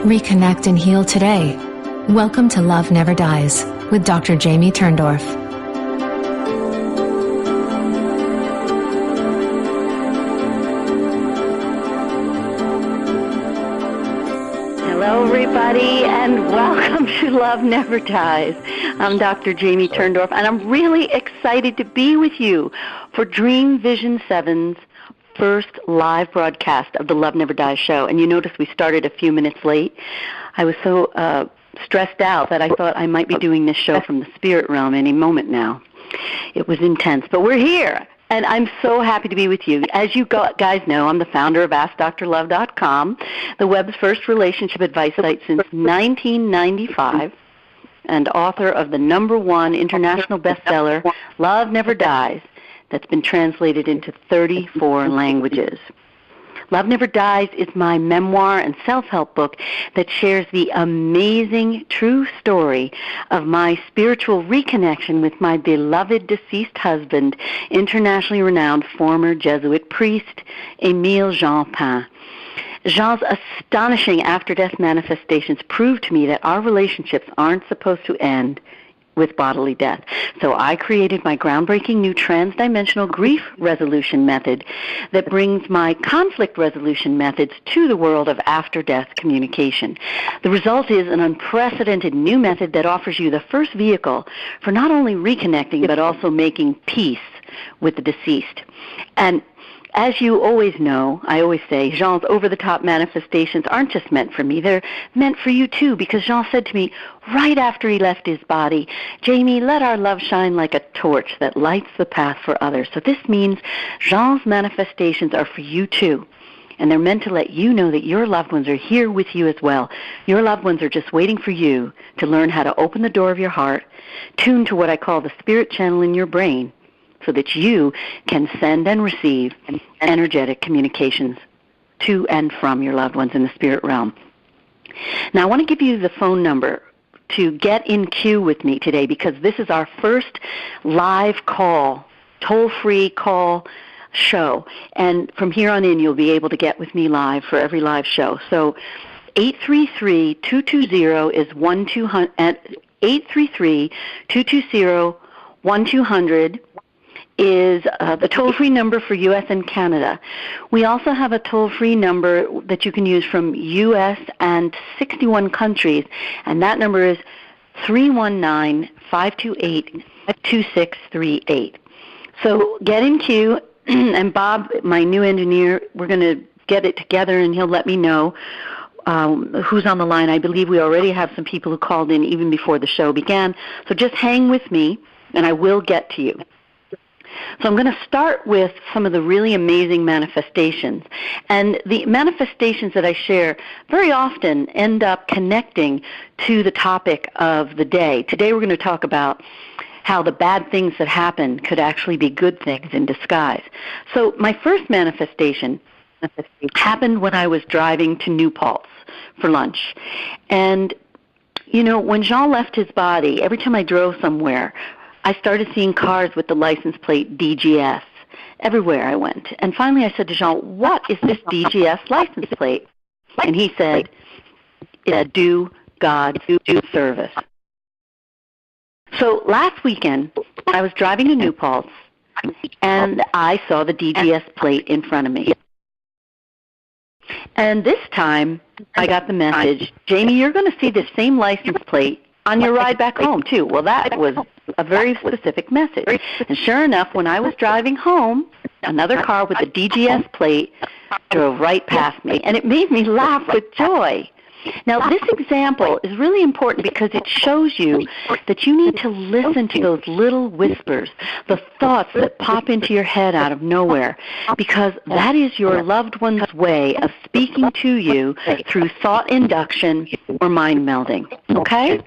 Reconnect and heal today. Welcome to Love Never Dies with Dr. Jamie Turndorf. Hello, everybody, and welcome to Love Never Dies. I'm Dr. Jamie Turndorf, and I'm really excited to be with you for Dream Vision 7's first live broadcast of the Love Never Dies show. And you notice we started a few minutes late. I was so stressed out that I thought I might be doing this show from the spirit realm any moment now. It was intense, but we're here. And I'm so happy to be with you. As you guys know, I'm the founder of AskDrLove.com, the web's first relationship advice site since 1995, and author of the #1 international bestseller, Love Never Dies, that's been translated into 34 languages. Love Never Dies is my memoir and self-help book that shares the amazing true story of my spiritual reconnection with my beloved deceased husband, internationally renowned former Jesuit priest, Émile Jean Pain. Jean's astonishing after-death manifestations prove to me that our relationships aren't supposed to end with bodily death. So I created my groundbreaking new transdimensional grief resolution method that brings my conflict resolution methods to the world of after-death communication. The result is an unprecedented new method that offers you the first vehicle for not only reconnecting but also making peace with the deceased. And as you always know, I always say, Jean's over-the-top manifestations aren't just meant for me. They're meant for you, too, because Jean said to me right after he left his body, Jamie, let our love shine like a torch that lights the path for others. So this means Jean's manifestations are for you, too. And they're meant to let you know that your loved ones are here with you as well. Your loved ones are just waiting for you to learn how to open the door of your heart, tune to what I call the spirit channel in your brain, so that you can send and receive energetic communications to and from your loved ones in the spirit realm. Now, I want to give you the phone number to get in queue with me today, because this is our first live call, toll-free call show. And from here on in, you'll be able to get with me live for every live show. So 833-220 is 1200, 833-220-1200 is the toll-free number for U.S. and Canada. We also have a toll-free number that you can use from U.S. and 61 countries, and that number is 319-528-2638. So get in queue, and Bob, my new engineer, we're going to get it together, and he'll let me know who's on the line. I believe we already have some people who called in even before the show began. So just hang with me, and I will get to you. So I'm going to start with some of the really amazing manifestations. And the manifestations that I share very often end up connecting to the topic of the day. Today we're going to talk about how the bad things that happen could actually be good things in disguise. So my first manifestation happened when I was driving to New Paltz for lunch. And, you know, when Jean left his body, every time I drove somewhere, I started seeing cars with the license plate DGS everywhere I went. And finally I said to Jean, what is this DGS license plate? And he said, it's a do God do service. So last weekend, I was driving to New Paltz, and I saw the DGS plate in front of me. And this time, I got the message, Jamie, you're going to see the same license plate on your ride back home, too. Well, that was a very specific message. And sure enough, when I was driving home, another car with the DGS plate drove right past me, and it made me laugh with joy. Now, this example is really important because it shows you that you need to listen to those little whispers, the thoughts that pop into your head out of nowhere, because that is your loved one's way of speaking to you through thought induction or mind melding, okay?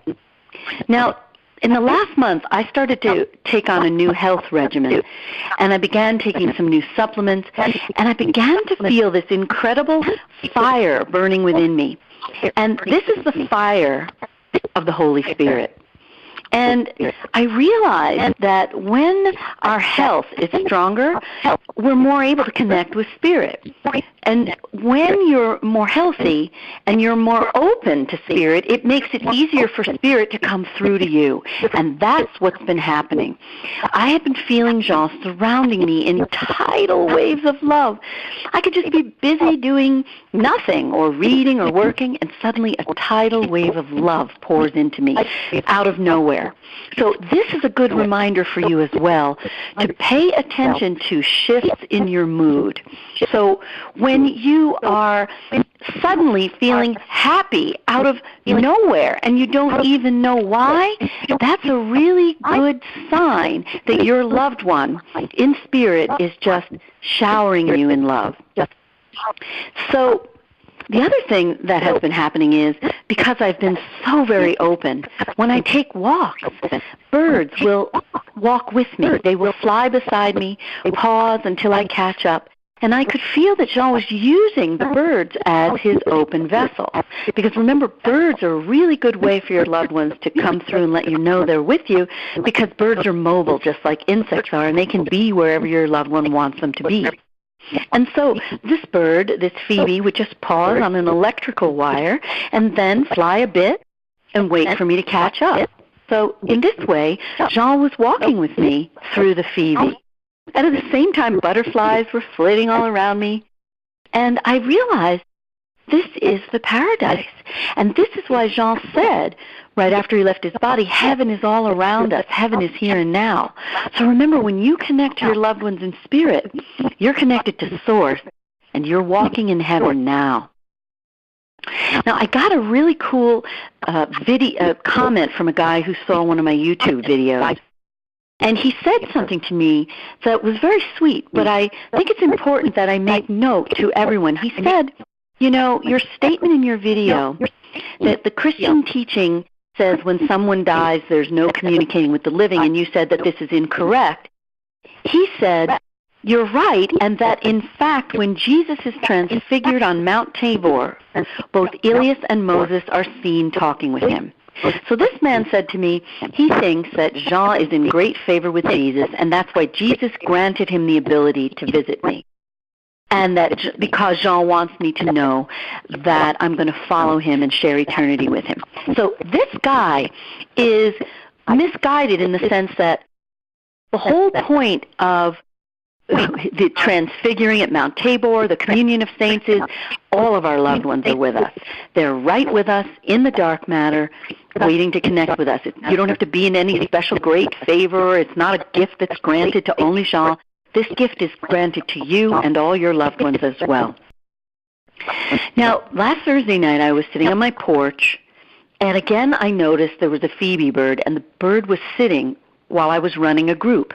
Now, in the last month, I started to take on a new health regimen, and I began taking some new supplements, and I began to feel this incredible fire burning within me. And this is the fire of the Holy Spirit. And I realized that when our health is stronger, we're more able to connect with spirit. And when you're more healthy and you're more open to spirit, it makes it easier for spirit to come through to you. And that's what's been happening. I have been feeling Jean surrounding me in tidal waves of love. I could just be busy doing nothing or reading or working, and suddenly a tidal wave of love pours into me out of nowhere. So this is a good reminder for you as well to pay attention to shifts in your mood. So when you are suddenly feeling happy out of nowhere and you don't even know why, that's a really good sign that your loved one in spirit is just showering you in love. So the other thing that has been happening is, because I've been so very open, when I take walks, birds will walk with me. They will fly beside me, pause until I catch up. And I could feel that Jean was using the birds as his open vessel. Because remember, birds are a really good way for your loved ones to come through and let you know they're with you, because birds are mobile just like insects are, and they can be wherever your loved one wants them to be. And so this bird, this Phoebe, would just pause on an electrical wire and then fly a bit and wait for me to catch up. So in this way, Jean was walking with me through the Phoebe. And at the same time, butterflies were flitting all around me. And I realized this is the paradise. And this is why Jean said, right after he left his body, heaven is all around us. Heaven is here and now. So remember, when you connect to your loved ones in spirit, you're connected to Source, and you're walking in heaven now. Now, I got a really cool comment from a guy who saw one of my YouTube videos. And he said something to me that was very sweet, but I think it's important that I make note to everyone. He said, you know, your statement in your video that the Christian teaching says when someone dies there's no communicating with the living, and you said that this is incorrect. He said, you're right, and that in fact when Jesus is transfigured on Mount Tabor, both Elias and Moses are seen talking with him. So this man said to me, he thinks that Jean is in great favor with Jesus, and that's why Jesus granted him the ability to visit me. And that because Jean wants me to know that I'm going to follow him and share eternity with him. So this guy is misguided in the sense that the whole point of the transfiguring at Mount Tabor, the communion of saints, is all of our loved ones are with us. They're right with us in the dark matter, waiting to connect with us. You don't have to be in any special great favor. It's not a gift that's granted to only Jean. This gift is granted to you and all your loved ones as well. Now, last Thursday night I was sitting on my porch, and again I noticed there was a Phoebe bird, and the bird was sitting while I was running a group.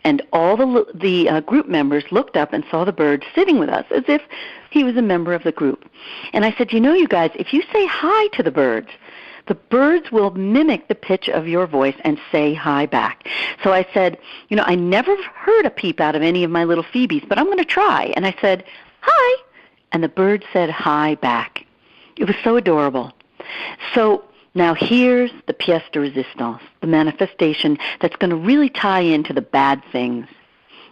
And all the group members looked up and saw the bird sitting with us as if he was a member of the group. And I said, you know, you guys, if you say hi to the birds will mimic the pitch of your voice and say hi back. So I said, you know, I never heard a peep out of any of my little Phoebes, but I'm going to try. And I said, hi. And the bird said hi back. It was so adorable. So now here's the pièce de résistance, the manifestation that's going to really tie into the bad things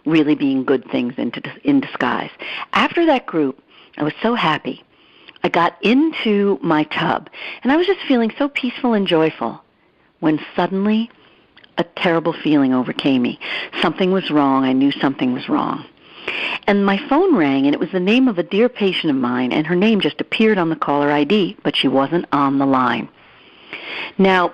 really being good things in disguise. After that group, I was so happy. I got into my tub, and I was just feeling so peaceful and joyful when suddenly a terrible feeling overcame me. Something was wrong. I knew something was wrong. And my phone rang, and it was the name of a dear patient of mine, and her name just appeared on the caller ID, but she wasn't on the line. Now,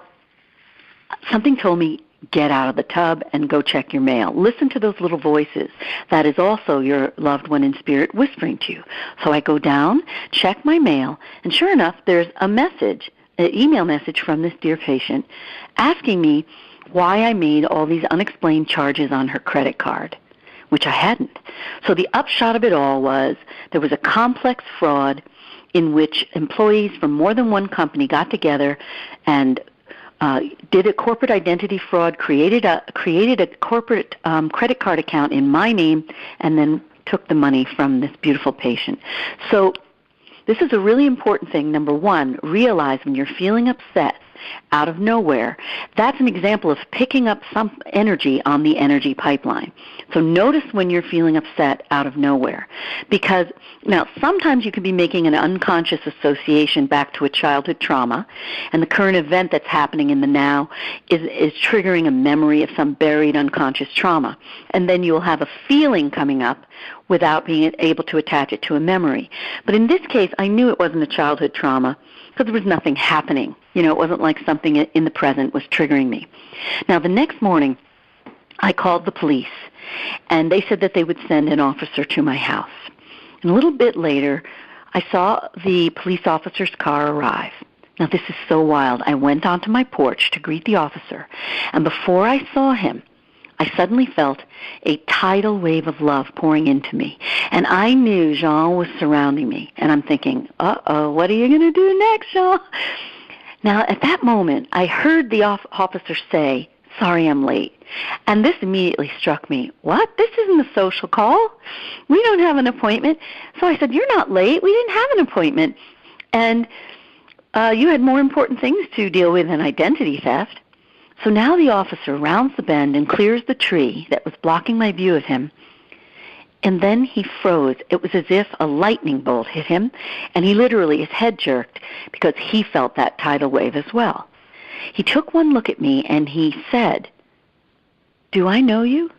something told me, get out of the tub and go check your mail. Listen to those little voices. That is also your loved one in spirit whispering to you. So I go down, check my mail, and sure enough, there's a message, an email message from this dear patient asking me why I made all these unexplained charges on her credit card, which I hadn't. So the upshot of it all was there was a complex fraud in which employees from more than one company got together and did a corporate identity fraud, created a corporate credit card account in my name, and then took the money from this beautiful patient. So this is a really important thing. Number one, realize when you're feeling upset out of nowhere, that's an example of picking up some energy on the energy pipeline. So notice when you're feeling upset out of nowhere. Because, now, sometimes you can be making an unconscious association back to a childhood trauma, and the current event that's happening in the now is triggering a memory of some buried unconscious trauma. And then you'll have a feeling coming up without being able to attach it to a memory. But in this case, I knew it wasn't a childhood trauma because there was nothing happening. It wasn't like something in the present was triggering me. Now, the next morning, I called the police, and they said that they would send an officer to my house. And a little bit later, I saw the police officer's car arrive. Now, this is so wild. I went onto my porch to greet the officer, and before I saw him, I suddenly felt a tidal wave of love pouring into me. And I knew Jean was surrounding me. And I'm thinking, uh-oh, what are you going to do next, Jean? Now, at that moment, I heard the officer say, "Sorry, I'm late." And this immediately struck me. What? This isn't a social call. We don't have an appointment. So I said, "You're not late. We didn't have an appointment. And you had more important things to deal with than identity theft." So now the officer rounds the bend and clears the tree that was blocking my view of him. And then he froze. It was as if a lightning bolt hit him, and he literally, his head jerked because he felt that tidal wave as well. He took one look at me and he said, "Do I know you?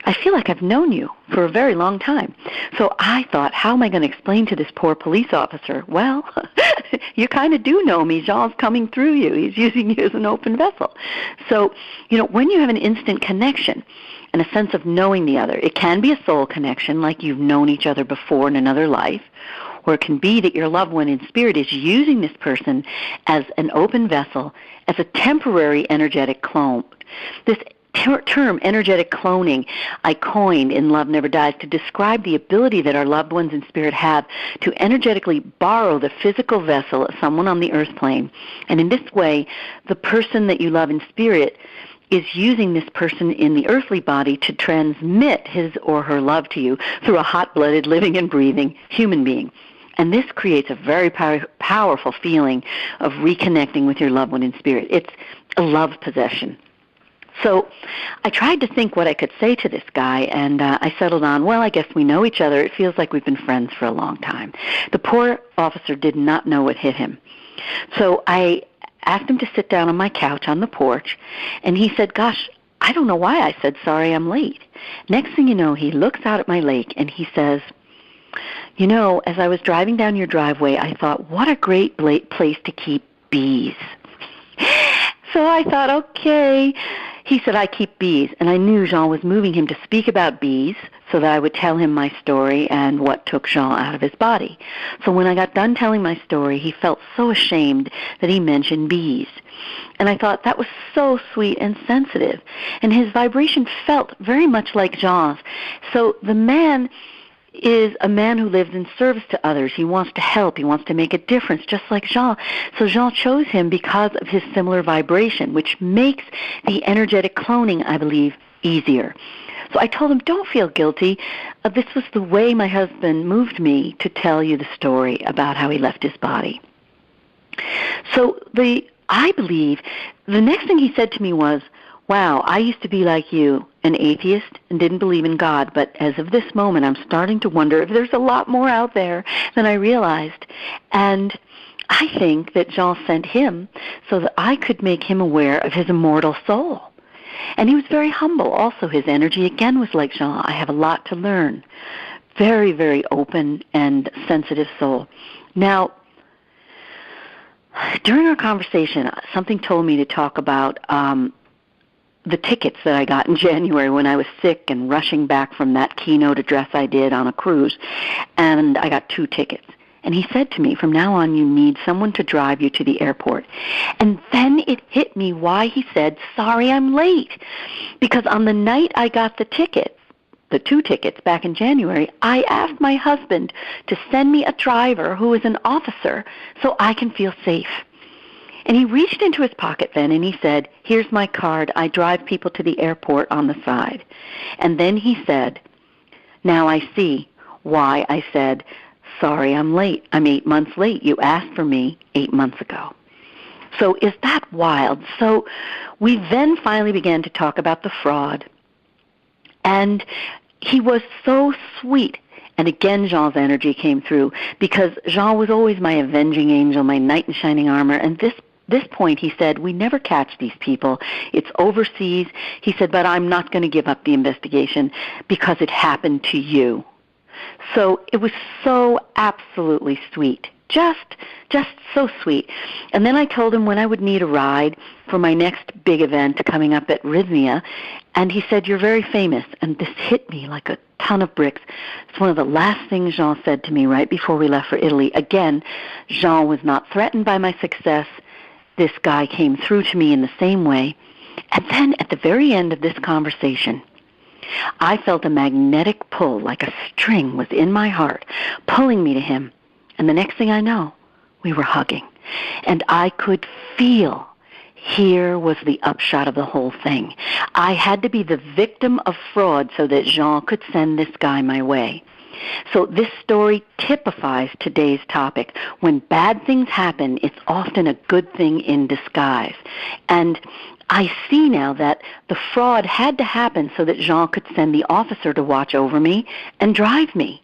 I feel like I've known you for a very long time." So I thought, how am I going to explain to this poor police officer? Well, you kind of do know me. Jean's coming through you. He's using you as an open vessel. So, when you have an instant connection and a sense of knowing the other, it can be a soul connection, like you've known each other before in another life, or it can be that your loved one in spirit is using this person as an open vessel, as a temporary energetic clone. This term, energetic cloning, I coined in Love Never Dies to describe the ability that our loved ones in spirit have to energetically borrow the physical vessel of someone on the earth plane. And in this way, the person that you love in spirit is using this person in the earthly body to transmit his or her love to you through a hot-blooded, living and breathing human being. And this creates a very powerful feeling of reconnecting with your loved one in spirit. It's a love possession. So I tried to think what I could say to this guy, and I settled on, well, I guess we know each other. It feels like we've been friends for a long time. The poor officer did not know what hit him. So I asked him to sit down on my couch on the porch, and he said, "Gosh, I don't know why I said sorry I'm late." Next thing you know, he looks out at my lake, and he says, "As I was driving down your driveway, I thought, what a great place to keep bees." So I thought, okay. He said, "I keep bees," and I knew Jean was moving him to speak about bees so that I would tell him my story and what took Jean out of his body. So when I got done telling my story, he felt so ashamed that he mentioned bees. And I thought that was so sweet and sensitive, and his vibration felt very much like Jean's. So the man is a man who lives in service to others. He wants to help. He wants to make a difference, just like Jean. So Jean chose him because of his similar vibration, which makes the energetic cloning, I believe, easier. So I told him, don't feel guilty. This was the way my husband moved me to tell you the story about how he left his body. So I believe the next thing he said to me was, wow, I used to be like you, an atheist, and didn't believe in God, but as of this moment, I'm starting to wonder if there's a lot more out there than I realized. And I think that Jean sent him so that I could make him aware of his immortal soul. And he was very humble. Also, his energy, again, was like Jean. I have a lot to learn. Very, very open and sensitive soul. Now, during our conversation, something told me to talk about the tickets that I got in January when I was sick and rushing back from that keynote address I did on a cruise. And I got 2 tickets. And he said to me, from now on, you need someone to drive you to the airport. And then it hit me why he said, sorry, I'm late. Because on the night I got the tickets, the 2 tickets back in January, I asked my husband to send me a driver who is an officer so I can feel safe. And he reached into his pocket then and he said, here's my card. I drive people to the airport on the side. And then he said, now I see why I said, sorry, I'm late. I'm 8 months late. You asked for me 8 months ago. So is that wild? So we then finally began to talk about the fraud. And he was so sweet. And again, Jean's energy came through, because Jean was always my avenging angel, my knight in shining armor. And this point, he said, we never catch these people. It's overseas. He said, but I'm not going to give up the investigation because it happened to you. So it was so absolutely sweet. Just so sweet. And then I told him when I would need a ride for my next big event coming up at Rhythmia, and he said, you're very famous. And this hit me like a ton of bricks. It's one of the last things Jean said to me right before we left for Italy. Again, Jean was not threatened by my success. This guy came through to me in the same way. And then at the very end of this conversation, I felt a magnetic pull, like a string was in my heart, pulling me to him. And the next thing I know, we were hugging. And I could feel here was the upshot of the whole thing. I had to be the victim of fraud so that Jean could send this guy my way. So this story typifies today's topic. When bad things happen, it's often a good thing in disguise. And I see now that the fraud had to happen so that Jean could send the officer to watch over me and drive me.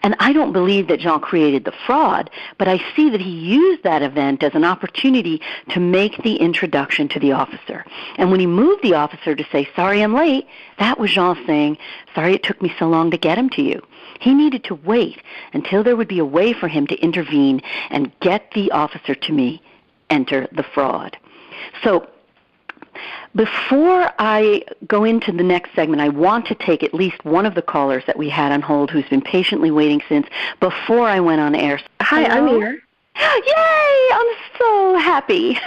And I don't believe that Jean created the fraud, but I see that he used that event as an opportunity to make the introduction to the officer. And when he moved the officer to say, sorry I'm late, that was Jean saying, sorry it took me so long to get him to you. He needed to wait until there would be a way for him to intervene and get the officer to me, enter the fraud. So before I go into the next segment, I want to take at least one of the callers that we had on hold who's been patiently waiting since before I went on air. Hi, Hello? I'm here. Yay! I'm so happy.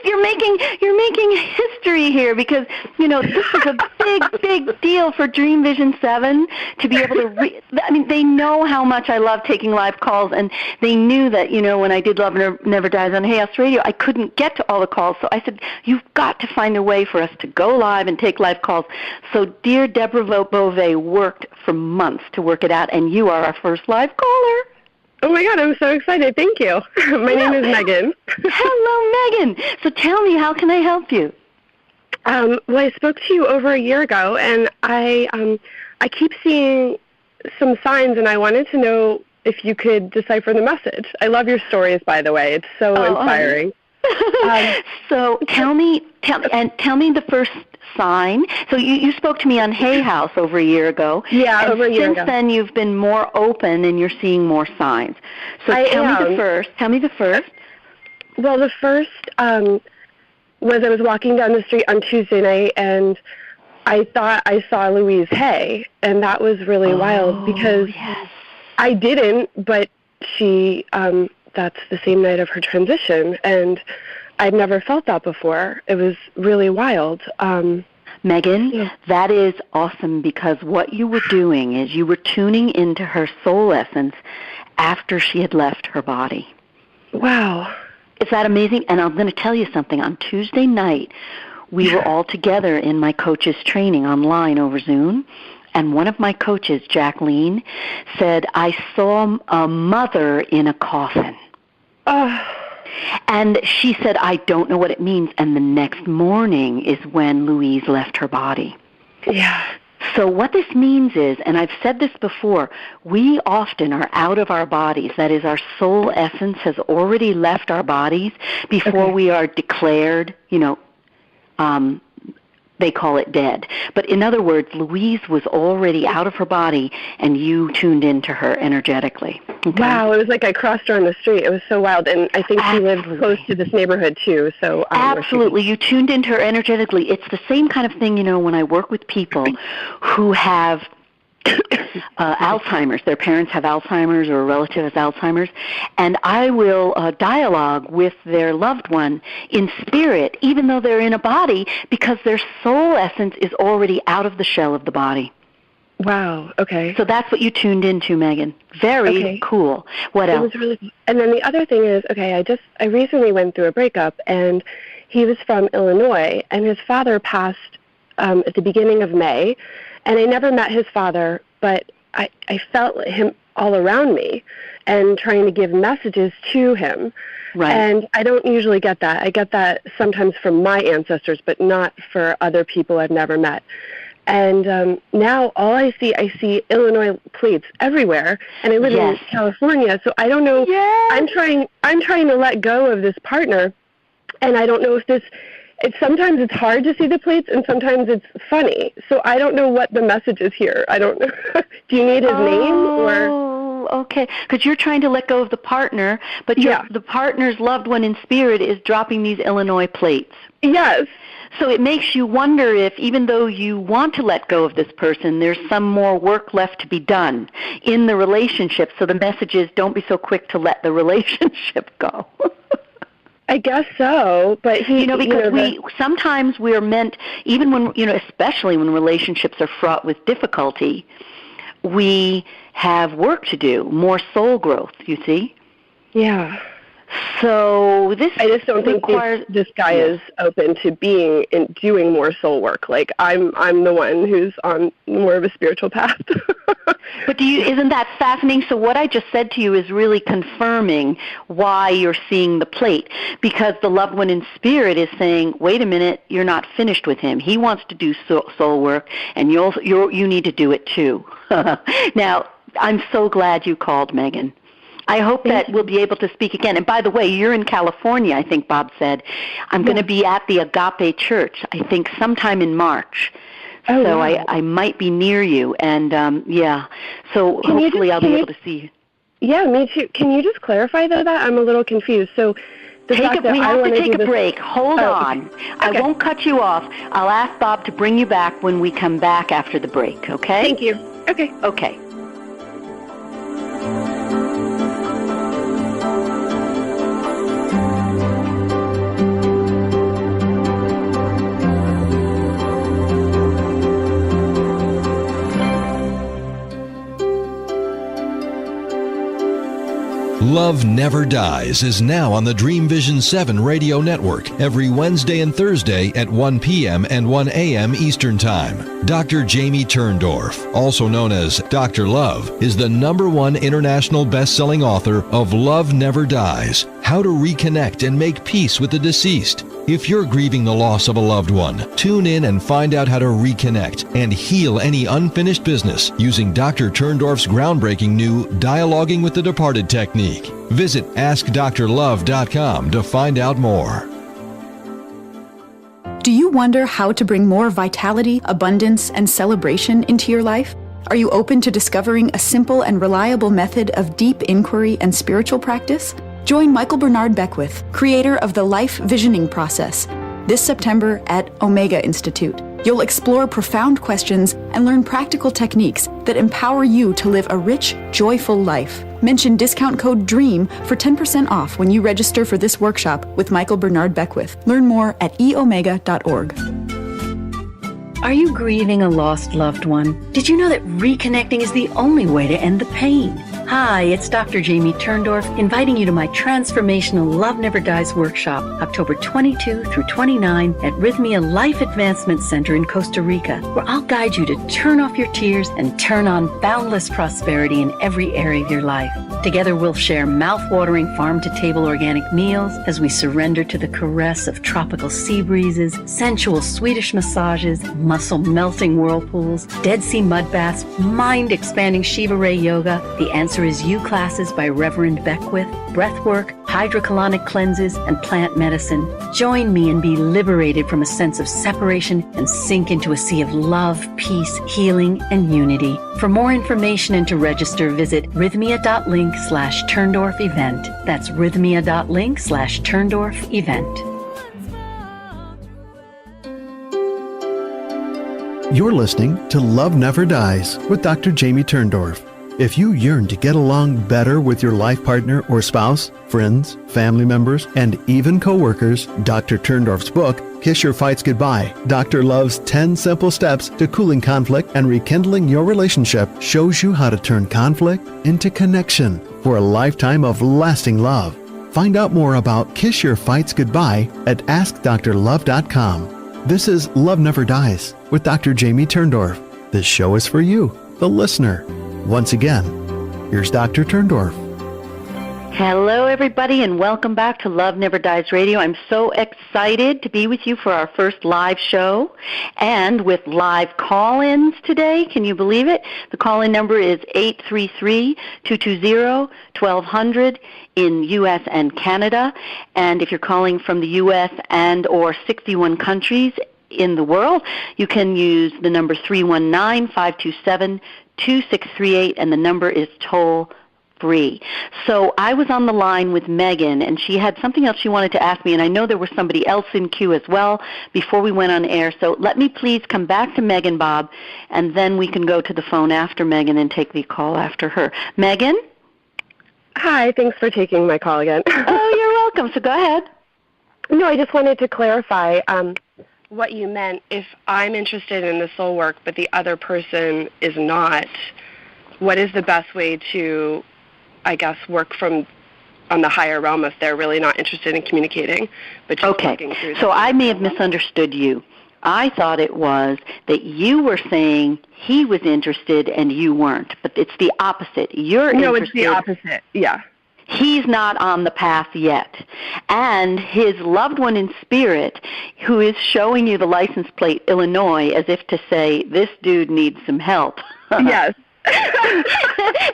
You're making history here, because this is a big deal for Dream Vision 7 to be able to. They know how much I love taking live calls, and they knew that when I did Love Never Dies on Hay House Radio, I couldn't get to all the calls. So I said, you've got to find a way for us to go live and take live calls. So dear Deborah Beauvais worked for months to work it out, and you are our first live caller. Oh, my God, I'm so excited. Thank you. My name is Megan. Hello, Megan. So tell me, how can I help you? Well, I spoke to you over a year ago, and I keep seeing some signs, and I wanted to know if you could decipher the message. I love your stories, by the way. It's so inspiring. So tell me the first sign. So you spoke to me on Hay House over a year ago. Yeah, and over a year ago. Since then, you've been more open and you're seeing more signs. So tell me the first. Well, the first was I was walking down the street on Tuesday night, and I thought I saw Louise Hay, and that was really wild because I didn't, but she, that's the same night of her transition, and I'd never felt that before. It was really wild. Megan, that is awesome, because what you were doing is you were tuning into her soul essence after she had left her body. Wow. Is that amazing? And I'm going to tell you something. On Tuesday night, we were all together in my coach's training online over Zoom, and one of my coaches, Jacqueline, said, I saw a mother in a coffin. And she said, I don't know what it means. And the next morning is when Louise left her body. Yeah. So what this means is, and I've said this before, we often are out of our bodies. That is, our soul essence has already left our bodies before we are declared, they call it dead. But in other words, Louise was already out of her body, and you tuned into her energetically. Okay? Wow, it was like I crossed her on the street. It was so wild, and I think she lived close to this neighborhood, too. So absolutely, you tuned into her energetically. It's the same kind of thing, when I work with people who have Alzheimer's. Their parents have Alzheimer's, or a relative has Alzheimer's, and I will dialogue with their loved one in spirit, even though they're in a body, because their soul essence is already out of the shell of the body. Wow, okay. So that's what you tuned into, Megan. Very cool. What else? It was really cool. And then the other thing is, I recently went through a breakup, and he was from Illinois, and his father passed at the beginning of May, and I never met his father, but I felt him all around me and trying to give messages to him. Right. And I don't usually get that. I get that sometimes from my ancestors, but not for other people I've never met. And now all I see Illinois plates everywhere, and I live in California, so I don't know. Yes. I'm trying to let go of this partner, and I don't know if sometimes it's hard to see the plates, and sometimes it's funny. So I don't know what the message is here. I don't know. Do you need his name or? Okay, because you're trying to let go of the partner, but the partner's loved one in spirit is dropping these Illinois plates. Yes. So it makes you wonder if, even though you want to let go of this person, there's some more work left to be done in the relationship. So the message is, don't be so quick to let the relationship go. I guess so, but sometimes we are meant, even when, especially when relationships are fraught with difficulty, we have work to do, more soul growth, you see? Yeah. So I just don't think this guy is open to doing more soul work. Like I'm the one who's on more of a spiritual path. But isn't that fascinating? So what I just said to you is really confirming why you're seeing the plate, because the loved one in spirit is saying, wait a minute, you're not finished with him. He wants to do soul work, and you need to do it too. Now, I'm so glad you called, Megan. I hope that we'll be able to speak again. And by the way, you're in California, I think Bob said. I'm going to be at the Agape Church, I think sometime in March. Oh, so wow. I might be near you. And, so hopefully I'll be able to see you. Yeah, me too. Can you just clarify, though, that? I'm a little confused. So we have to take a break. Hold on. Okay. I won't cut you off. I'll ask Bob to bring you back when we come back after the break, okay? Thank you. Okay. Okay. Love Never Dies is now on the Dream Vision 7 radio network every Wednesday and Thursday at 1 p.m. and 1 a.m. Eastern Time. Dr. Jamie Turndorf, also known as Dr. Love, is the #1 international best-selling author of Love Never Dies, How to Reconnect and Make Peace with the Deceased. If you're grieving the loss of a loved one, tune in and find out how to reconnect and heal any unfinished business using Dr. Turndorf's groundbreaking new Dialoguing with the Departed technique. Visit AskDrLove.com to find out more. Do you wonder how to bring more vitality, abundance, and celebration into your life? Are you open to discovering a simple and reliable method of deep inquiry and spiritual practice? Join Michael Bernard Beckwith, creator of the Life Visioning Process, this September at Omega Institute. You'll explore profound questions and learn practical techniques that empower you to live a rich, joyful life. Mention discount code DREAM for 10% off when you register for this workshop with Michael Bernard Beckwith. Learn more at eomega.org. Are you grieving a lost loved one? Did you know that reconnecting is the only way to end the pain? Hi, it's Dr. Jamie Turndorf inviting you to my transformational Love Never Dies workshop, October 22 through 29 at Rhythmia Life Advancement Center in Costa Rica, where I'll guide you to turn off your tears and turn on boundless prosperity in every area of your life. Together we'll share mouth-watering farm-to-table organic meals as we surrender to the caress of tropical sea breezes, sensual Swedish massages, muscle-melting whirlpools, Dead Sea mud baths, mind-expanding Shiva Ray yoga, the Answer Is You classes by Reverend Beckwith, breathwork, hydrocolonic cleanses, and plant medicine. Join me and be liberated from a sense of separation and sink into a sea of love, peace, healing, and unity. For more information and to register, visit rhythmia.link/Turndorf event. That's rhythmia.link/Turndorf event. You're listening to Love Never Dies with Dr. Jamie Turndorf. If you yearn to get along better with your life partner or spouse, friends, family members, and even coworkers, Dr. Turndorf's book, Kiss Your Fights Goodbye, Dr. Love's 10 Simple Steps to Cooling Conflict and Rekindling Your Relationship, shows you how to turn conflict into connection for a lifetime of lasting love. Find out more about Kiss Your Fights Goodbye at AskDrLove.com. This is Love Never Dies with Dr. Jamie Turndorf. This show is for you, the listener. Once again, Here's Dr. Turndorf. Hello, everybody, and welcome back to Love Never Dies Radio. I'm so excited to be with you for our first live show and with live call-ins today. Can you believe it? The call-in number is 833-220-1200 in U.S. and Canada. And if you're calling from the U.S. and or 61 countries in the world, you can use the number 319-527-2638, and the number is toll-free. So I was on the line with Megan, and she had something else she wanted to ask me, and I know there was somebody else in queue as well before we went on air. So let me please come back to Megan, Bob, and then we can go to the phone after Megan and take the call after her. Megan? Hi, thanks for taking my call again. Oh, you're welcome. So go ahead. No, I just wanted to clarify what you meant. If I'm interested in the soul work, but the other person is not, what is the best way to, I guess, work on the higher realm if they're really not interested in communicating, but just working through so I may have misunderstood you. I thought it was that you were saying he was interested and you weren't, but it's the opposite. You're interested. No, it's the opposite, yeah. He's not on the path yet. And his loved one in spirit, who is showing you the license plate Illinois as if to say, this dude needs some help. Yes.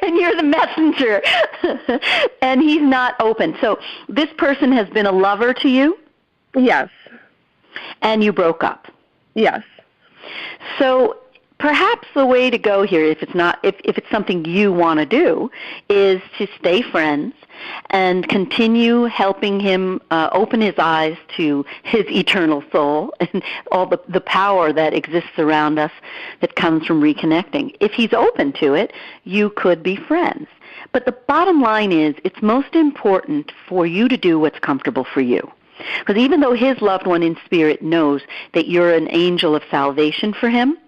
And you're the messenger. And he's not open. So this person has been a lover to you? Yes. And you broke up? Yes. So perhaps the way to go here, if it's something you want to do, is to stay friends and continue helping him open his eyes to his eternal soul and all the power that exists around us that comes from reconnecting. If he's open to it, you could be friends. But the bottom line is, it's most important for you to do what's comfortable for you. Because even though his loved one in spirit knows that you're an angel of salvation for him,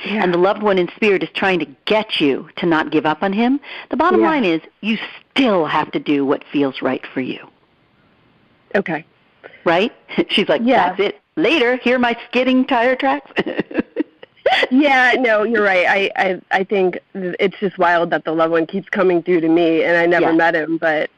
and the loved one in spirit is trying to get you to not give up on him, the bottom line is you still have to do what feels right for you. Okay. Right? She's like, that's it. Later, hear my skidding tire tracks. Yeah, no, you're right. I think it's just wild that the loved one keeps coming through to me, and I never met him. But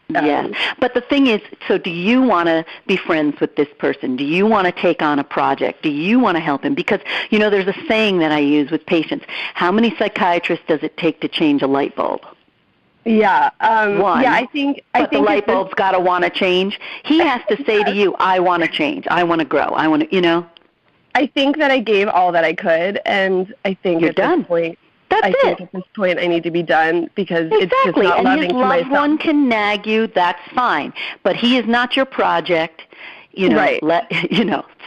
but the thing is, so do you want to be friends with this person? Do you want to take on a project? Do you want to help him? Because, there's a saying that I use with patients. How many psychiatrists does it take to change a light bulb? Yeah. One. Yeah, I think the light bulb's got to want to change. He has to say to you, I want to change. I want to grow. I want to, I think that I gave all that I could, and I think You're done. This point, That's think at this point I need to be done because exactly. it's just not loving and to his loved myself. one can nag you. That's fine, but he is not your project. Right.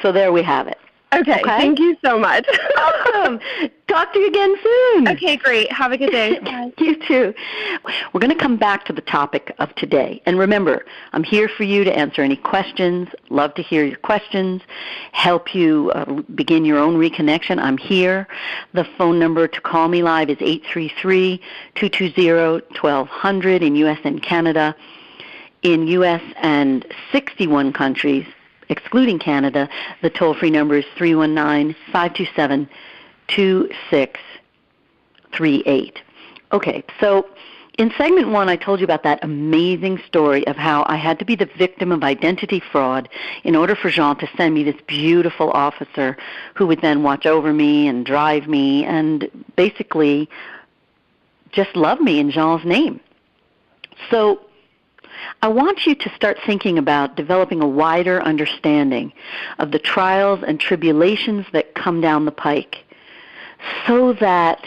So there we have it. Okay. Thank you so much. Awesome. Talk to you again soon. Okay, great. Have a good day. Bye. You too. We're going to come back to the topic of today. And remember, I'm here for you to answer any questions. Love to hear your questions. Help you begin your own reconnection. I'm here. The phone number to call me live is 833-220-1200 in U.S. and Canada. In U.S. and 61 countries, excluding Canada, the toll-free number is 319-527-2638. Okay, so in segment 1, I told you about that amazing story of how I had to be the victim of identity fraud in order for Jean to send me this beautiful officer who would then watch over me and drive me and basically just love me in Jean's name. So I want you to start thinking about developing a wider understanding of the trials and tribulations that come down the pike so that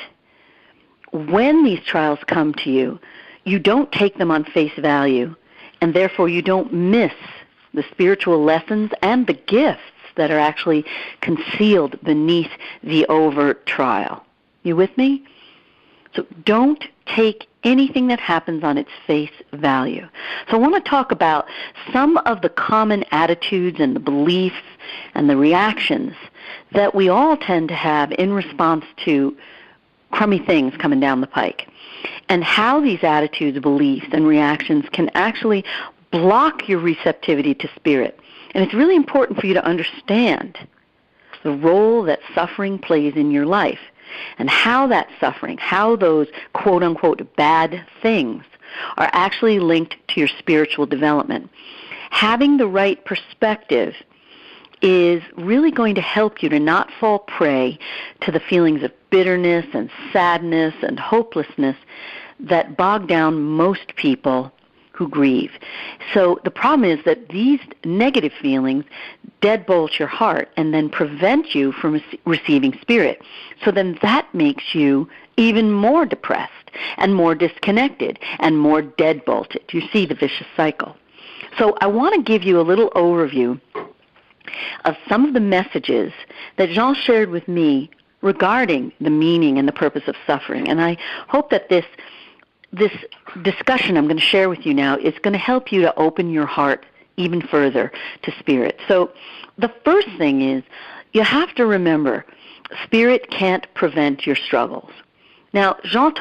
when these trials come to you, you don't take them on face value, and therefore you don't miss the spiritual lessons and the gifts that are actually concealed beneath the overt trial. You with me? So don't take anything that happens on its face value. So I want to talk about some of the common attitudes and the beliefs and the reactions that we all tend to have in response to crummy things coming down the pike, and how these attitudes, beliefs, and reactions can actually block your receptivity to spirit. And it's really important for you to understand the role that suffering plays in your life. and how that suffering, how those quote-unquote bad things are actually linked to your spiritual development. Having the right perspective is really going to help you to not fall prey to the feelings of bitterness and sadness and hopelessness that bog down most people who grieve. So the problem is that these negative feelings deadbolt your heart and then prevent you from receiving spirit. So then that makes you even more depressed and more disconnected and more deadbolted. You see the vicious cycle. So I want to give you a little overview of some of the messages that Jean shared with me regarding the meaning and the purpose of suffering. And I hope that this discussion I'm going to share with you now is going to help you to open your heart even further to spirit. So the first thing is you have to remember spirit can't prevent your struggles. Now, Jean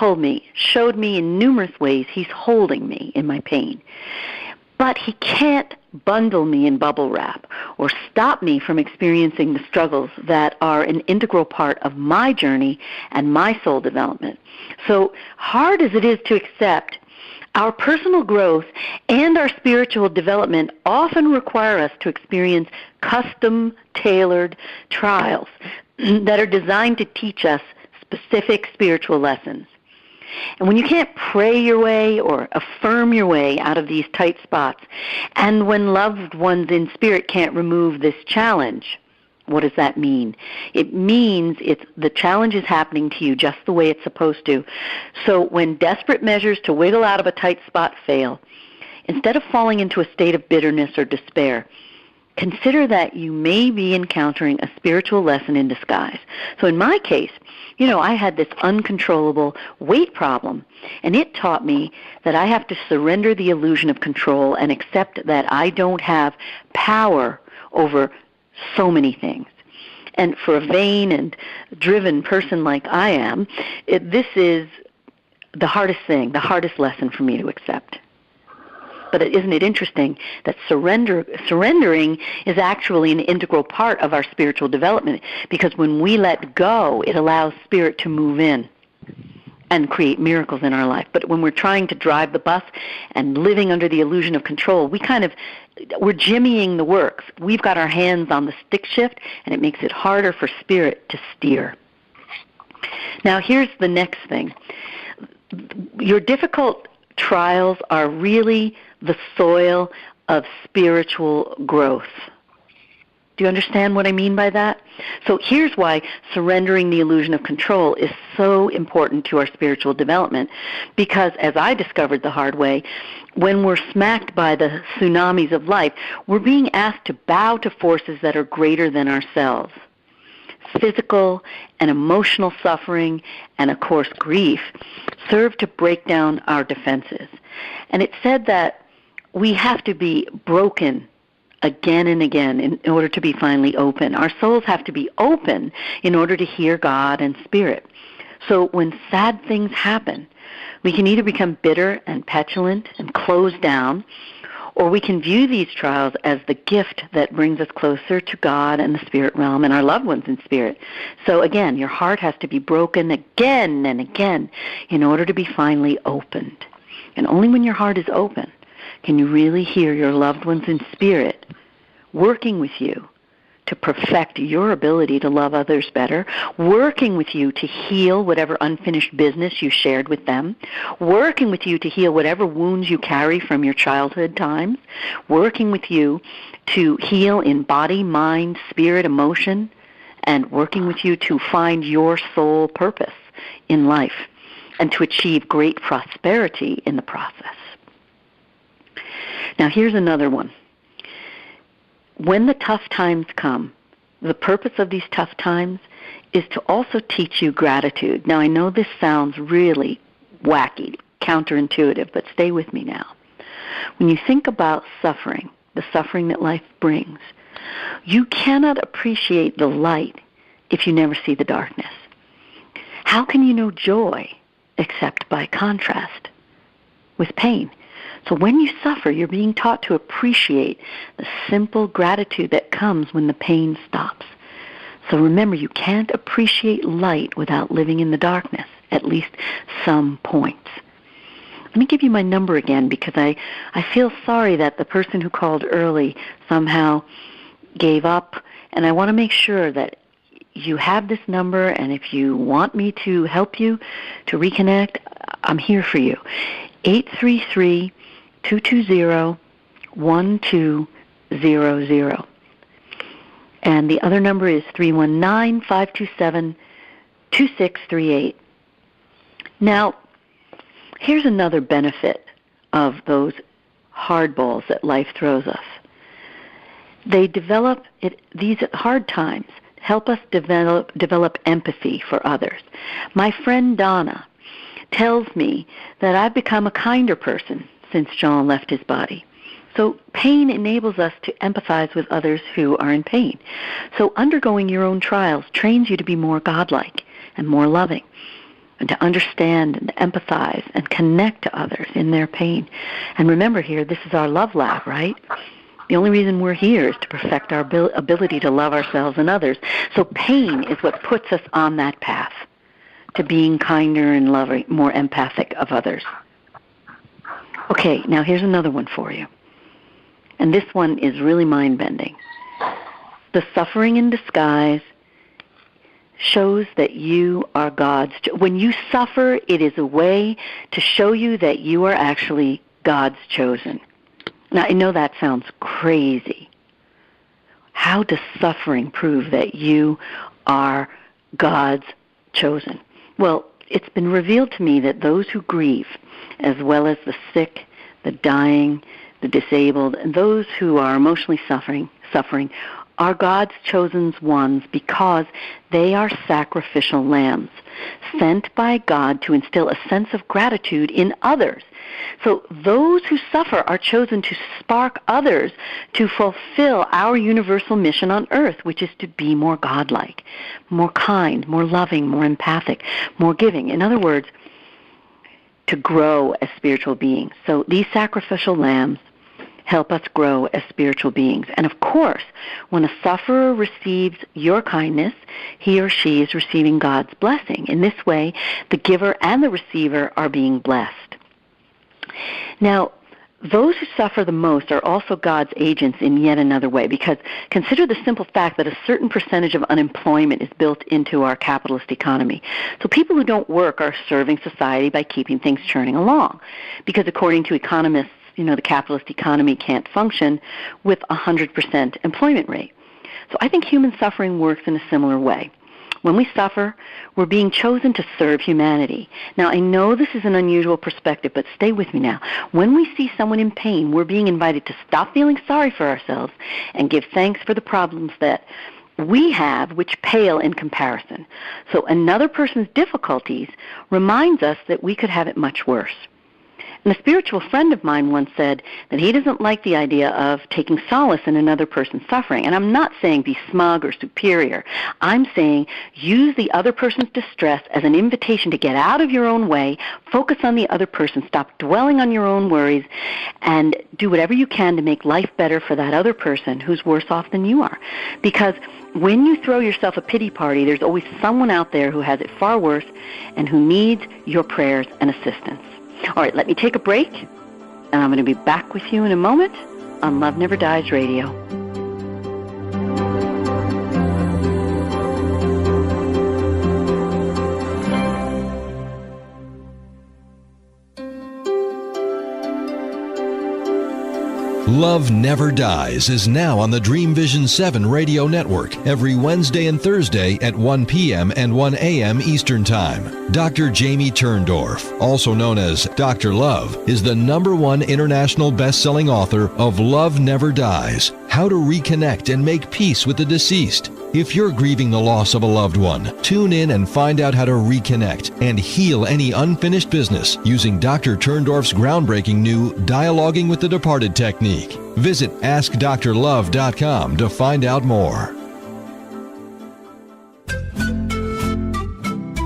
showed me in numerous ways he's holding me in my pain. But he can't bundle me in bubble wrap or stop me from experiencing the struggles that are an integral part of my journey and my soul development. So hard as it is to accept, our personal growth and our spiritual development often require us to experience custom-tailored trials that are designed to teach us specific spiritual lessons. And when you can't pray your way or affirm your way out of these tight spots, and when loved ones in spirit can't remove this challenge, what does that mean? It means the challenge is happening to you just the way it's supposed to. So when desperate measures to wiggle out of a tight spot fail, instead of falling into a state of bitterness or despair, consider that you may be encountering a spiritual lesson in disguise. So in my case, I had this uncontrollable weight problem, and it taught me that I have to surrender the illusion of control and accept that I don't have power over so many things. And for a vain and driven person like I am, this is the hardest thing, the hardest lesson for me to accept. But isn't it interesting that surrendering is actually an integral part of our spiritual development, because when we let go, it allows spirit to move in and create miracles in our life. But when we're trying to drive the bus and living under the illusion of control, we're jimmying the works. We've got our hands on the stick shift, and it makes it harder for spirit to steer. Now, here's the next thing. Your difficult trials are really the soil of spiritual growth. Do you understand what I mean by that? So here's why surrendering the illusion of control is so important to our spiritual development. Because as I discovered the hard way, when we're smacked by the tsunamis of life, we're being asked to bow to forces that are greater than ourselves. Physical and emotional suffering and, of course, grief serve to break down our defenses. And it's said that we have to be broken again and again in order to be finally open. Our souls have to be open in order to hear God and Spirit. So when sad things happen, we can either become bitter and petulant and close down, or we can view these trials as the gift that brings us closer to God and the spirit realm and our loved ones in spirit. So again, your heart has to be broken again and again in order to be finally opened. And only when your heart is open can you really hear your loved ones in spirit working with you to perfect your ability to love others better, working with you to heal whatever unfinished business you shared with them, working with you to heal whatever wounds you carry from your childhood times, working with you to heal in body, mind, spirit, emotion, and working with you to find your soul purpose in life and to achieve great prosperity in the process. Now, here's another one. When the tough times come, the purpose of these tough times is to also teach you gratitude. Now, I know this sounds really wacky, counterintuitive, but stay with me now. When you think about suffering, the suffering that life brings, you cannot appreciate the light if you never see the darkness. How can you know joy except by contrast with pain? So when you suffer, you're being taught to appreciate the simple gratitude that comes when the pain stops. So remember, you can't appreciate light without living in the darkness, at least some points. Let me give you my number again, because I feel sorry that the person who called early somehow gave up, and I want to make sure that you have this number, and if you want me to help you to reconnect, I'm here for you. 833-220-1200. And the other number is 319-527-2638. Now, here's another benefit of those hardballs that life throws us. They develop these hard times help us develop empathy for others. My friend Donna tells me that I've become a kinder person since John left his body. So pain enables us to empathize with others who are in pain. So undergoing your own trials trains you to be more godlike and more loving, and to understand and empathize and connect to others in their pain. And remember here, this is our love lab, right? The only reason we're here is to perfect our ability to love ourselves and others. So pain is what puts us on that path to being kinder and loving, more empathic of others. Okay, now here's another one for you. And this one is really mind-bending. The suffering in disguise shows that you are God's. When you suffer, it is a way to show you that you are actually God's chosen. Now, I know that sounds crazy. How does suffering prove that you are God's chosen? Well, it's been revealed to me that those who grieve, as well as the sick, the dying, the disabled, and those who are emotionally suffering, are God's chosen ones because they are sacrificial lambs sent by God to instill a sense of gratitude in others. So those who suffer are chosen to spark others to fulfill our universal mission on earth, which is to be more godlike, more kind, more loving, more empathic, more giving. In other words, to grow as spiritual beings. So these sacrificial lambs help us grow as spiritual beings. And of course, when a sufferer receives your kindness, he or she is receiving God's blessing. In this way, the giver and the receiver are being blessed. Now, those who suffer the most are also God's agents in yet another way, because consider the simple fact that a certain percentage of unemployment is built into our capitalist economy. So people who don't work are serving society by keeping things churning along, because according to economists, the capitalist economy can't function with 100% employment rate. So I think human suffering works in a similar way. When we suffer, we're being chosen to serve humanity. Now, I know this is an unusual perspective, but stay with me now. When we see someone in pain, we're being invited to stop feeling sorry for ourselves and give thanks for the problems that we have, which pale in comparison. So another person's difficulties reminds us that we could have it much worse. And a spiritual friend of mine once said that he doesn't like the idea of taking solace in another person's suffering. And I'm not saying be smug or superior. I'm saying use the other person's distress as an invitation to get out of your own way, focus on the other person, stop dwelling on your own worries, and do whatever you can to make life better for that other person who's worse off than you are. Because when you throw yourself a pity party, there's always someone out there who has it far worse and who needs your prayers and assistance. All right, let me take a break, and I'm going to be back with you in a moment on Love Never Dies Radio. Love Never Dies is now on the Dream Vision 7 radio network every Wednesday and Thursday at 1 p.m. and 1 a.m. Eastern Time. Dr. Jamie Turndorf, also known as Dr. Love, is the #1 international best-selling author of Love Never Dies, How to Reconnect and Make Peace with the Deceased. If you're grieving the loss of a loved one, tune in and find out how to reconnect and heal any unfinished business using Dr. Turndorf's groundbreaking new Dialoguing with the Departed technique. Visit AskDrLove.com to find out more.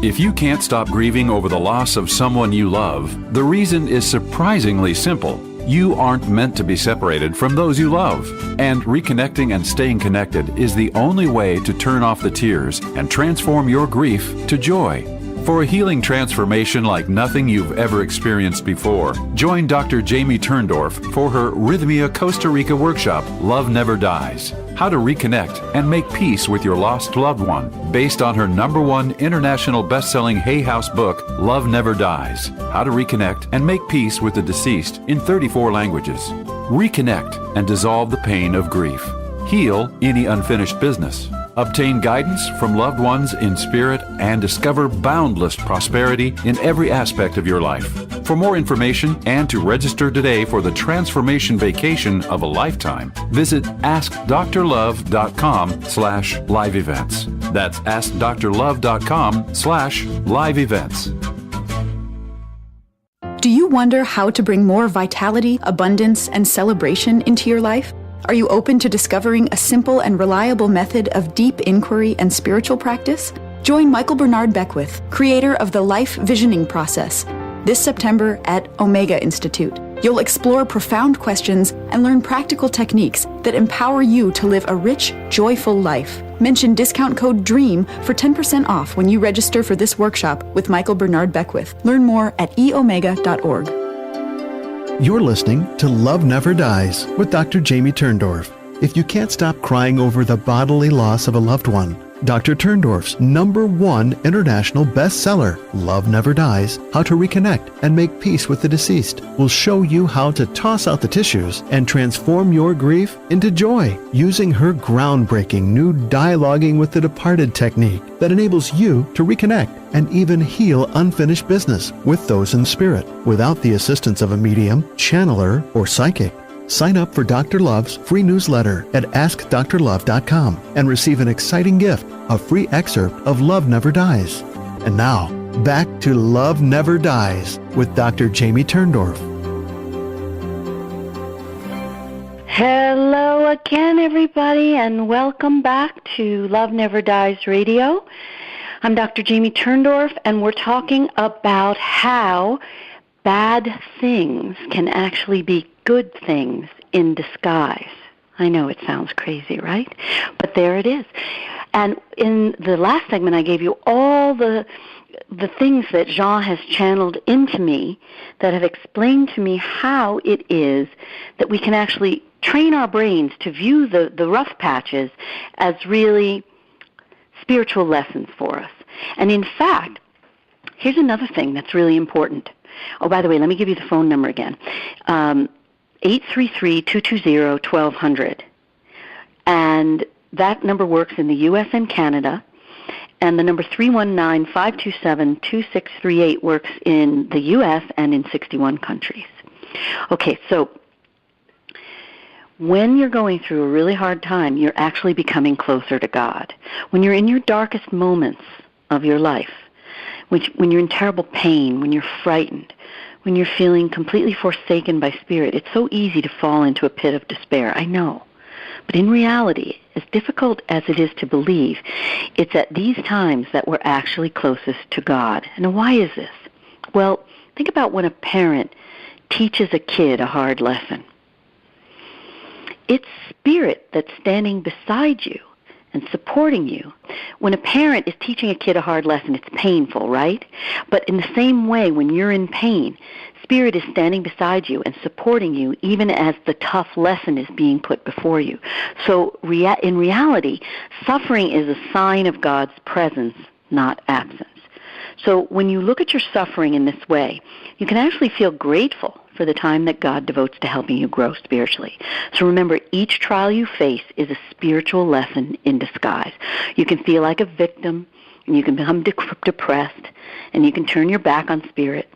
If you can't stop grieving over the loss of someone you love, the reason is surprisingly simple. You aren't meant to be separated from those you love, and reconnecting and staying connected is the only way to turn off the tears and transform your grief to joy. For a healing transformation like nothing you've ever experienced before, join Dr. Jamie Turndorf for her Rhythmia Costa Rica workshop, Love Never Dies. How to reconnect and make peace with your lost loved one, based on her #1 international best-selling Hay House book, Love Never Dies. How to reconnect and make peace with the deceased in 34 languages. Reconnect and dissolve the pain of grief. Heal any unfinished business. Obtain guidance from loved ones in spirit and discover boundless prosperity in every aspect of your life. For more information and to register today for the transformation vacation of a lifetime, visit AskDrLove.com/live events. That's AskDrLove.com/live events. Do you wonder how to bring more vitality, abundance, and celebration into your life? Are you open to discovering a simple and reliable method of deep inquiry and spiritual practice? Join Michael Bernard Beckwith, creator of the Life Visioning Process, this September at Omega Institute. You'll explore profound questions and learn practical techniques that empower you to live a rich, joyful life. Mention discount code DREAM for 10% off when you register for this workshop with Michael Bernard Beckwith. Learn more at eomega.org. You're listening to Love Never Dies with Dr. Jamie Turndorf. If you can't stop crying over the bodily loss of a loved one, Dr. Turndorf's #1 international bestseller, Love Never Dies, How to Reconnect and Make Peace with the Deceased, will show you how to toss out the tissues and transform your grief into joy using her groundbreaking new dialoguing with the departed technique that enables you to reconnect and even heal unfinished business with those in spirit without the assistance of a medium, channeler, or psychic. Sign up for Dr. Love's free newsletter at AskDrLove.com and receive an exciting gift, a free excerpt of Love Never Dies. And now, back to Love Never Dies with Dr. Jamie Turndorf. Hello again, everybody, and welcome back to Love Never Dies Radio. I'm Dr. Jamie Turndorf, and we're talking about how bad things can actually be good things in disguise. I know it sounds crazy, right? But there it is. And in the last segment, I gave you all the things that Jean has channeled into me that have explained to me how it is that we can actually train our brains to view the rough patches as really spiritual lessons for us. And in fact, here's another thing that's really important. Oh, by the way, let me give you the phone number again. 833-220-1200. And that number works in the U.S. and Canada. And the number 319-527-2638 works in the U.S. and in 61 countries. Okay, so when you're going through a really hard time, you're actually becoming closer to God. When you're in your darkest moments of your life, when you're in terrible pain, when you're frightened, when you're feeling completely forsaken by spirit, it's so easy to fall into a pit of despair. I know. But in reality, as difficult as it is to believe, it's at these times that we're actually closest to God. And why is this? Well, think about when a parent teaches a kid a hard lesson. It's spirit that's standing beside you and supporting you. When a parent is teaching a kid a hard lesson, it's painful, right? But in the same way, when you're in pain, Spirit is standing beside you and supporting you even as the tough lesson is being put before you. So in reality, suffering is a sign of God's presence, not absence. So when you look at your suffering in this way, you can actually feel grateful for the time that God devotes to helping you grow spiritually. So remember, each trial you face is a spiritual lesson in disguise. You can feel like a victim, and you can become depressed, and you can turn your back on spirit,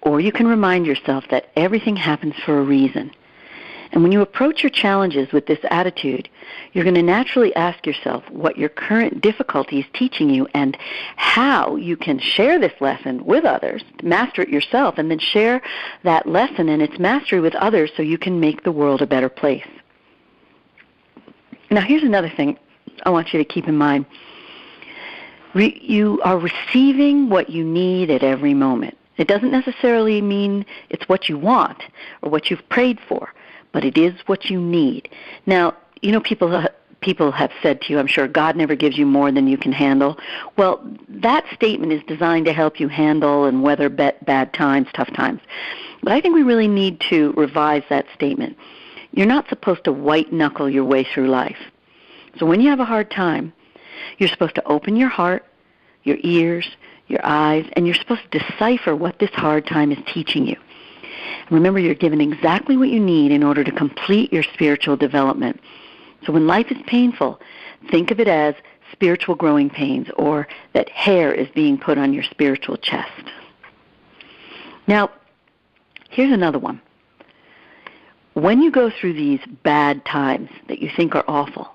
or you can remind yourself that everything happens for a reason. And when you approach your challenges with this attitude, you're going to naturally ask yourself what your current difficulty is teaching you and how you can share this lesson with others, master it yourself, and then share that lesson and its mastery with others so you can make the world a better place. Now, here's another thing I want you to keep in mind. You are receiving what you need at every moment. It doesn't necessarily mean it's what you want or what you've prayed for, but it is what you need. Now, people have said to you, I'm sure, God never gives you more than you can handle. Well, that statement is designed to help you handle and weather bad times, tough times. But I think we really need to revise that statement. You're not supposed to white-knuckle your way through life. So when you have a hard time, you're supposed to open your heart, your ears, your eyes, and you're supposed to decipher what this hard time is teaching you. And remember, you're given exactly what you need in order to complete your spiritual development. So when life is painful, think of it as spiritual growing pains, or that hair is being put on your spiritual chest. Now, here's another one. When you go through these bad times that you think are awful,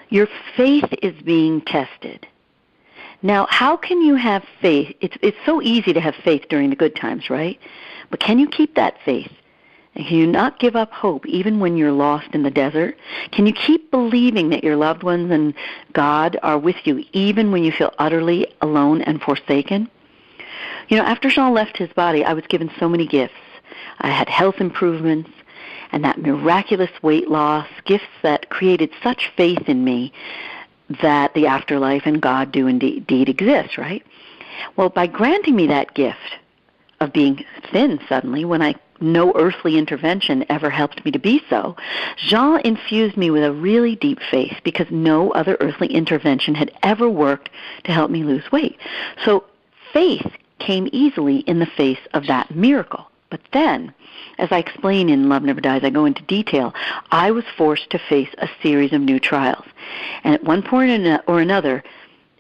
your faith is being tested. Now, how can you have faith? It's so easy to have faith during the good times, right? But can you keep that faith? And can you not give up hope even when you're lost in the desert? Can you keep believing that your loved ones and God are with you even when you feel utterly alone and forsaken? After Jean left his body, I was given so many gifts. I had health improvements and that miraculous weight loss, gifts that created such faith in me that the afterlife and God do indeed exist, right? Well, by granting me that gift of being thin suddenly when no earthly intervention ever helped me to be so, Jean infused me with a really deep faith because no other earthly intervention had ever worked to help me lose weight. So faith came easily in the face of that miracle. But then, as I explain in Love Never Dies, I go into detail, I was forced to face a series of new trials. And at one point or another,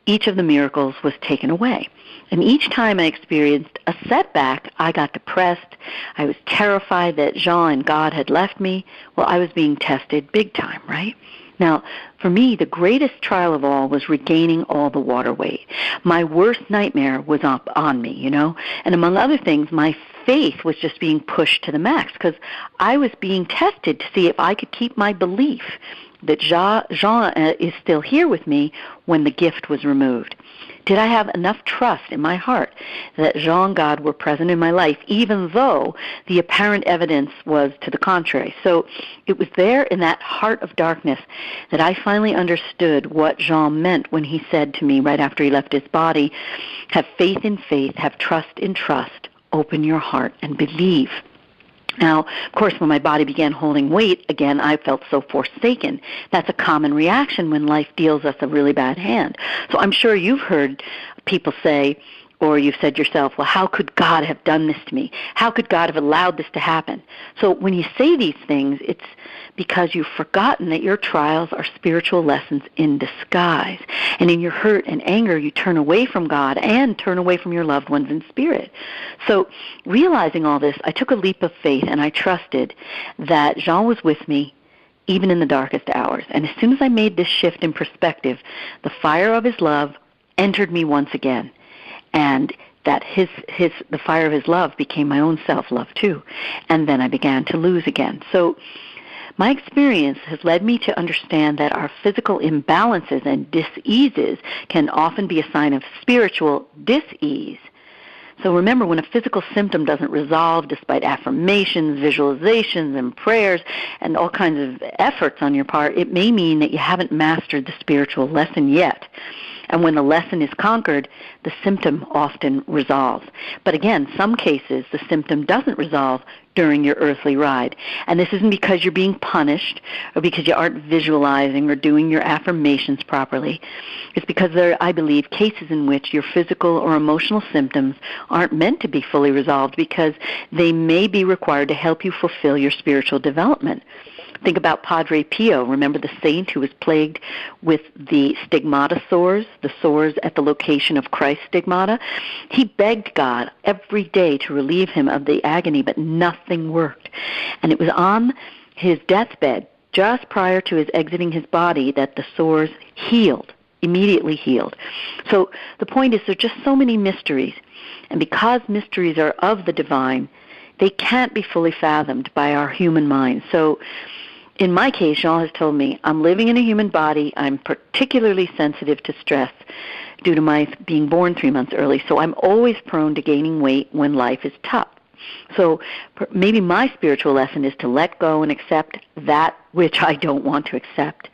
each of the miracles was taken away. And each time I experienced a setback, I got depressed. I was terrified that Jean and God had left me. Well, I was being tested big time, right? Now, for me, the greatest trial of all was regaining all the water weight. My worst nightmare was on me, And among other things, my faith was just being pushed to the max because I was being tested to see if I could keep my belief that Jean is still here with me when the gift was removed. Did I have enough trust in my heart that Jean and God were present in my life, even though the apparent evidence was to the contrary? So it was there in that heart of darkness that I finally understood what Jean meant when he said to me right after he left his body, have faith in faith, have trust in trust, open your heart and believe. Now, of course, when my body began holding weight again, I felt so forsaken. That's a common reaction when life deals us a really bad hand. So I'm sure you've heard people say, or you've said yourself, well, how could God have done this to me? How could God have allowed this to happen? So when you say these things, it's because you've forgotten that your trials are spiritual lessons in disguise. And in your hurt and anger, you turn away from God and turn away from your loved ones in spirit. So realizing all this, I took a leap of faith and I trusted that Jean was with me even in the darkest hours. And as soon as I made this shift in perspective, the fire of his love entered me once again. And that the fire of his love became my own self-love too. And then I began to lose again. So my experience has led me to understand that our physical imbalances and dis-eases can often be a sign of spiritual dis-ease. So remember, when a physical symptom doesn't resolve despite affirmations, visualizations, and prayers, and all kinds of efforts on your part, it may mean that you haven't mastered the spiritual lesson yet. And when the lesson is conquered, the symptom often resolves. But again, some cases, the symptom doesn't resolve during your earthly ride. And this isn't because you're being punished or because you aren't visualizing or doing your affirmations properly. It's because there are, I believe, cases in which your physical or emotional symptoms aren't meant to be fully resolved because they may be required to help you fulfill your spiritual development. Think about Padre Pio, remember the saint who was plagued with the stigmata sores, the sores at the location of Christ's stigmata? He begged God every day to relieve him of the agony, but nothing worked. And it was on his deathbed, just prior to his exiting his body, that the sores healed, immediately healed. So the point is, there are just so many mysteries. And because mysteries are of the divine, they can't be fully fathomed by our human mind. So in my case, Jean has told me, I'm living in a human body. I'm particularly sensitive to stress due to my being born 3 months early, so I'm always prone to gaining weight when life is tough. So maybe my spiritual lesson is to let go and accept that which I don't want to accept.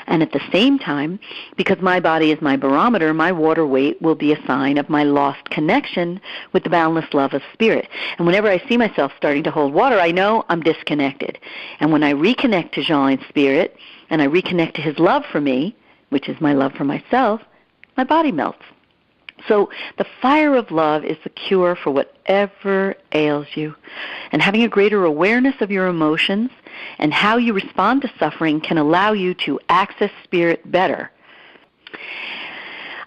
And at the same time, because my body is my barometer, my water weight will be a sign of my lost connection with the boundless love of spirit. And whenever I see myself starting to hold water, I know I'm disconnected. And when I reconnect to Jean in spirit, and I reconnect to his love for me, which is my love for myself, my body melts. So the fire of love is the cure for whatever ails you. And having a greater awareness of your emotions and how you respond to suffering can allow you to access spirit better.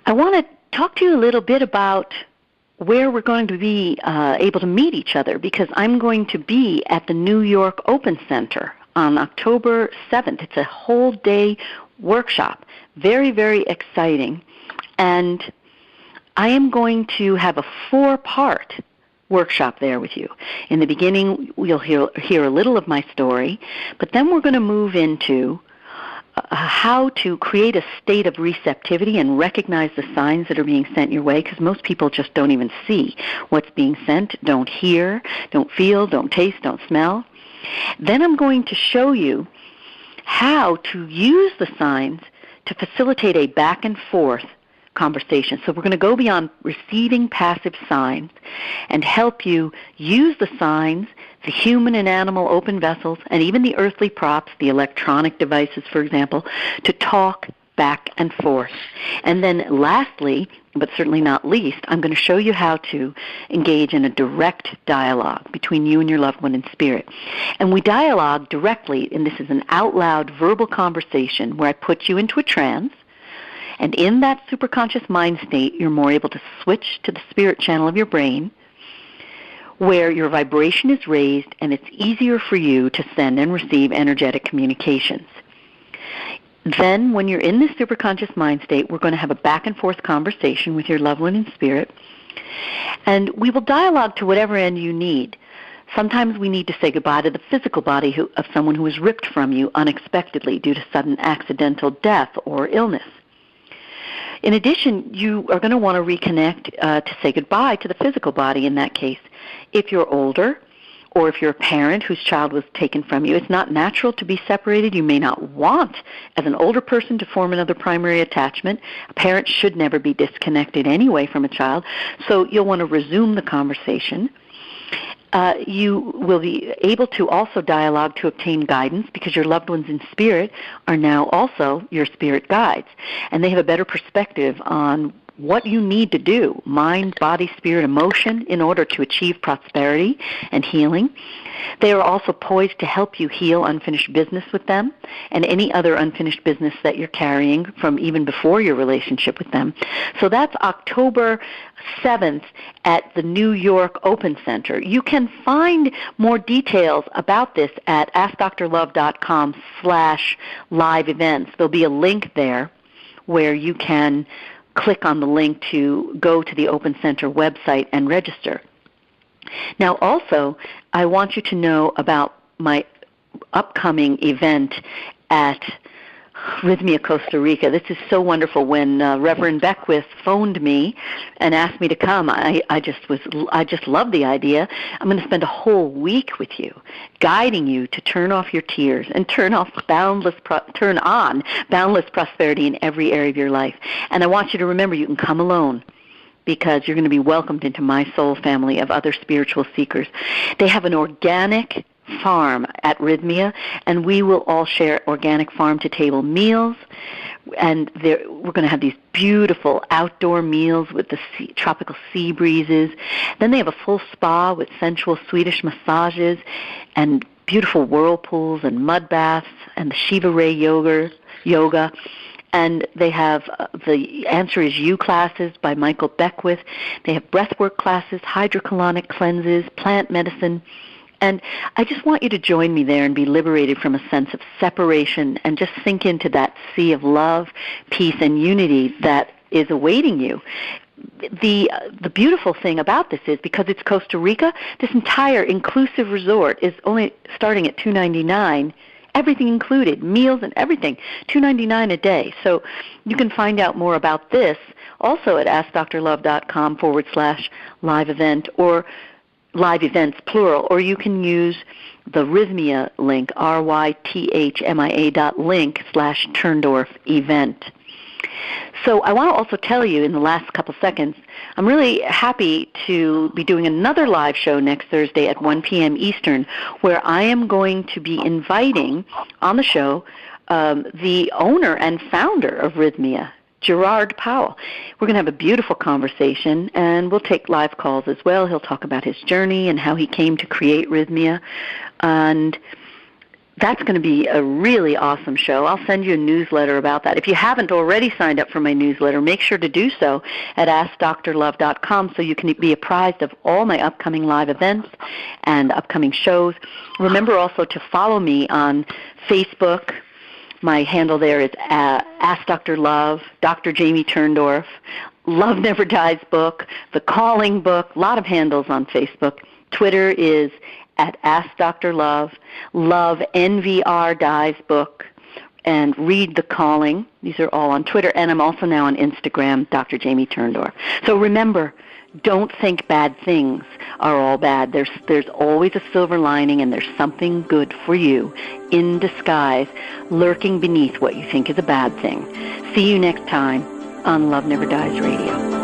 I want to talk to you a little bit about where we're going to be able to meet each other, because I'm going to be at the New York Open Center on October 7th. It's a whole day workshop. Very, very exciting. And I am going to have a 4-part workshop there with you. In the beginning, you'll hear a little of my story, but then we're going to move into how to create a state of receptivity and recognize the signs that are being sent your way, because most people just don't even see what's being sent, don't hear, don't feel, don't taste, don't smell. Then I'm going to show you how to use the signs to facilitate a back and forth conversation. So we're going to go beyond receiving passive signs and help you use the signs, the human and animal open vessels, and even the earthly props, the electronic devices, for example, to talk back and forth. And then lastly, but certainly not least, I'm going to show you how to engage in a direct dialogue between you and your loved one in spirit. And we dialogue directly, and this is an out-loud verbal conversation where I put you into a trance. And in that superconscious mind state, you're more able to switch to the spirit channel of your brain, where your vibration is raised and it's easier for you to send and receive energetic communications. Then, when you're in this superconscious mind state, we're going to have a back and forth conversation with your loved one in spirit, and we will dialogue to whatever end you need. Sometimes we need to say goodbye to the physical body of someone who was ripped from you unexpectedly due to sudden accidental death or illness. In addition, you are going to want to reconnect to say goodbye to the physical body in that case. If you're older, or if you're a parent whose child was taken from you, it's not natural to be separated. You may not want, as an older person, to form another primary attachment. A parent should never be disconnected anyway from a child, so you'll want to resume the conversation. You will be able to also dialogue to obtain guidance, because your loved ones in spirit are now also your spirit guides, and they have a better perspective on what you need to do, mind, body, spirit, emotion, in order to achieve prosperity and healing. They are also poised to help you heal unfinished business with them and any other unfinished business that you're carrying from even before your relationship with them. So that's October 7th at the New York Open Center. You can find more details about this at AskDrLove.com/live events. There'll be a link there where you can click on the link to go to the Open Center website and register. Now also, I want you to know about my upcoming event at Rhythmia, Costa Rica. This is so wonderful. When Reverend Beckwith phoned me and asked me to come, I just loved the idea. I'm going to spend a whole week with you, guiding you to turn off your tears and turn on boundless prosperity in every area of your life. And I want you to remember, you can come alone, because you're going to be welcomed into my soul family of other spiritual seekers. They have an organic farm at Rhythmia, and we will all share organic farm-to-table meals. And we're going to have these beautiful outdoor meals with the tropical sea breezes. Then they have a full spa with sensual Swedish massages and beautiful whirlpools and mud baths and the Shiva Ray yoga. And they have the Answer Is You classes by Michael Beckwith. They have breathwork classes, hydrocolonic cleanses, plant medicine. And I just want you to join me there and be liberated from a sense of separation and just sink into that sea of love, peace, and unity that is awaiting you. The beautiful thing about this is, because it's Costa Rica, this entire inclusive resort is only starting at $299 everything included, meals and everything, $2.99 a day. So you can find out more about this also at AskDrLove.com/live event, or live events, plural, or you can use the Rhythmia link, rythmia.link/Turndorf event. So I want to also tell you in the last couple seconds, I'm really happy to be doing another live show next Thursday at 1 p.m. Eastern, where I am going to be inviting on the show the owner and founder of Rhythmia, Gerard Powell. We're going to have a beautiful conversation, and we'll take live calls as well. He'll talk about his journey and how he came to create Rhythmia, and that's going to be a really awesome show. I'll send you a newsletter about that. If you haven't already signed up for my newsletter, make sure to do so at AskDrLove.com so you can be apprised of all my upcoming live events and upcoming shows. Remember also to follow me on Facebook. My handle there is Ask Dr. Love, Dr. Jamie Turndorf, Love Never Dies book, The Calling book, a lot of handles on Facebook. Twitter is at Ask Dr. Love, Love NVR Dies book, and Read The Calling. These are all on Twitter, and I'm also now on Instagram, Dr. Jamie Turndorf. So remember, don't think bad things are all bad. There's always a silver lining, and there's something good for you in disguise, lurking beneath what you think is a bad thing. See you next time on Love Never Dies Radio.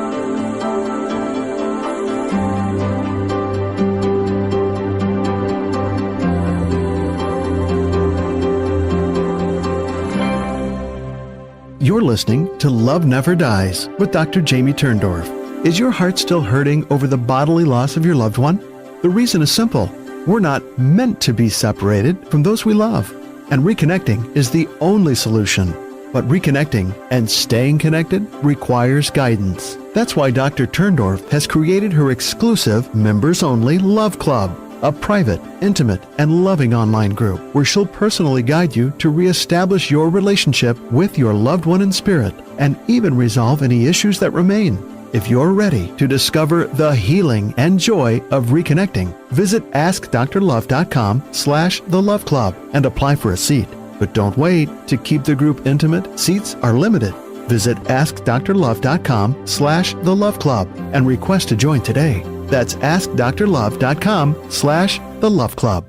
You're listening to Love Never Dies with Dr. Jamie Turndorf. Is your heart still hurting over the bodily loss of your loved one? The reason is simple. We're not meant to be separated from those we love, and reconnecting is the only solution. But reconnecting and staying connected requires guidance. That's why Dr. Turndorf has created her exclusive members-only Love Club, a private, intimate, and loving online group where she'll personally guide you to reestablish your relationship with your loved one in spirit and even resolve any issues that remain. If you're ready to discover the healing and joy of reconnecting, visit AskDrLove.com/The Love Club and apply for a seat. But don't wait. To keep the group intimate, seats are limited. Visit AskDrLove.com/The Love Club and request to join today. That's AskDrLove.com/The Love Club.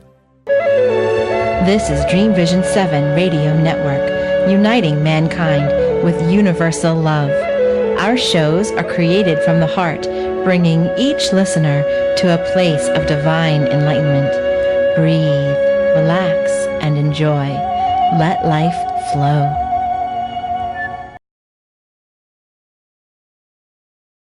This is Dream Vision 7 Radio Network, uniting mankind with universal love. Our shows are created from the heart, bringing each listener to a place of divine enlightenment. Breathe, relax, and enjoy. Let life flow.